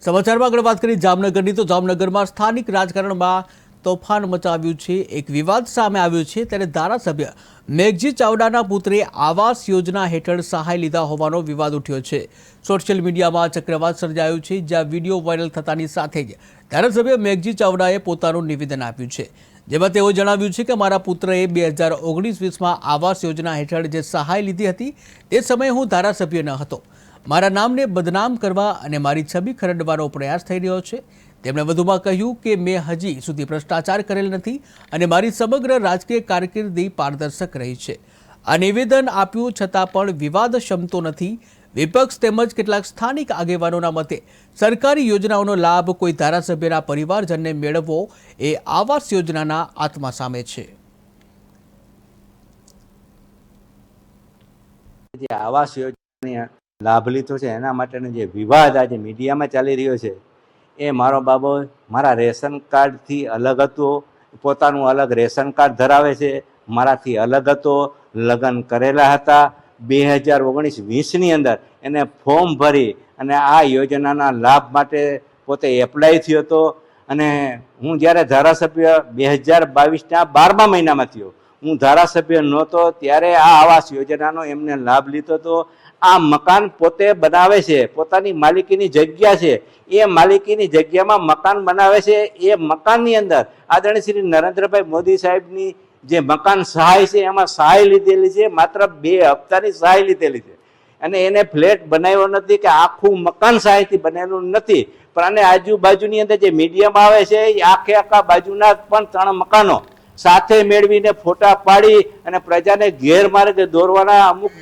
સમાચારમાં આગળ વાત કરી જામનગરની તો જામનગરમાં સ્થાનિક રાજકારણમાં તોફાન મચાવ્યું છે। એક વિવાદ સામે આવ્યો છે ત્યારે ધારાસભ્ય મેઘજી ચાવડાના પુત્રે આવાસ યોજના હેઠળ સહાય લીધા હોવાનો વિવાદ ઉઠ્યો છે। સોશિયલ મીડિયામાં ચક્રવાત સર્જાયું છે, જ્યાં વિડીયો વાયરલ થતાની સાથે જ ધારાસભ્ય મેઘજી ચાવડાએ પોતાનું નિવેદન આપ્યું છે, જેમાં તેઓ જણાવ્યું છે કે મારા પુત્રએ 2019-20માં આવાસ યોજના હેઠળ જે સહાય લીધી હતી તે સમયે હું ધારાસભ્ય ન હતો। મારા નામને બદનામ કરવા અને મારી છબી ખરડવાનો પ્રયાસ થઈ રહ્યો છે। તેમણે વધુમાં કહ્યું કે મેં હજી સુધી ભ્રષ્ટાચાર કરેલ નથી અને મારી સમગ્ર રાજકીય કારકિર્દી પારદર્શક રહી છે। આ નિવેદન આપ્યું છતાં પણ વિવાદ શમતો નથી। વિપક્ષ તેમજ કેટલાક સ્થાનિક આગેવાનોના મતે સરકારી યોજનાઓનો લાભ કોઈ ધારાસભ્યના પરિવારજનને મેળવવો એ આવાસ યોજનાના આત્મા સામે છે। આવાસ યોજના લાભ લીધો છે એના માટેનો જે વિવાદ આજે મીડિયામાં ચાલી રહ્યો છે એ મારો બાબો મારા રેશન કાર્ડથી અલગ હતો, પોતાનું અલગ રેશન કાર્ડ ધરાવે છે, મારાથી અલગ હતો, લગ્ન કરેલા હતા। 2019-20ની અંદર એને ફોર્મ ભરી અને આ યોજનાના લાભ માટે પોતે એપ્લાય થયો હતો અને હું જ્યારે ધારાસભ્ય 2022ના 12મા મહિનામાં થયો, હું ધારાસભ્ય નહોતો ત્યારે આ આવાસ યોજનાનો એમને લાભ લીધો હતો। આ મકાન પોતે બનાવે છે, પોતાની માલિકીની જગ્યા છે, એ માલિકીની જગ્યામાં મકાન બનાવે છે। એ મકાનની અંદર આદરણીય શ્રી નરેન્દ્રભાઈ મોદી સાહેબની જે મકાન સહાય છે એમાં સહાય લીધેલી છે, માત્ર 2 હપ્તાની સહાય લીધેલી છે અને એને ફ્લેટ બનાવ્યો નથી કે આખું મકાન સહાયથી બનેલું નથી, પણ આને આજુબાજુની અંદર જે મીડિયામાં આવે છે એ આખા બાજુના પણ 3 મકાનો સાથે મેળવીને ફોટા પાડી અને પ્રજાને ગેરમાર્ગે દોરવાના અમુક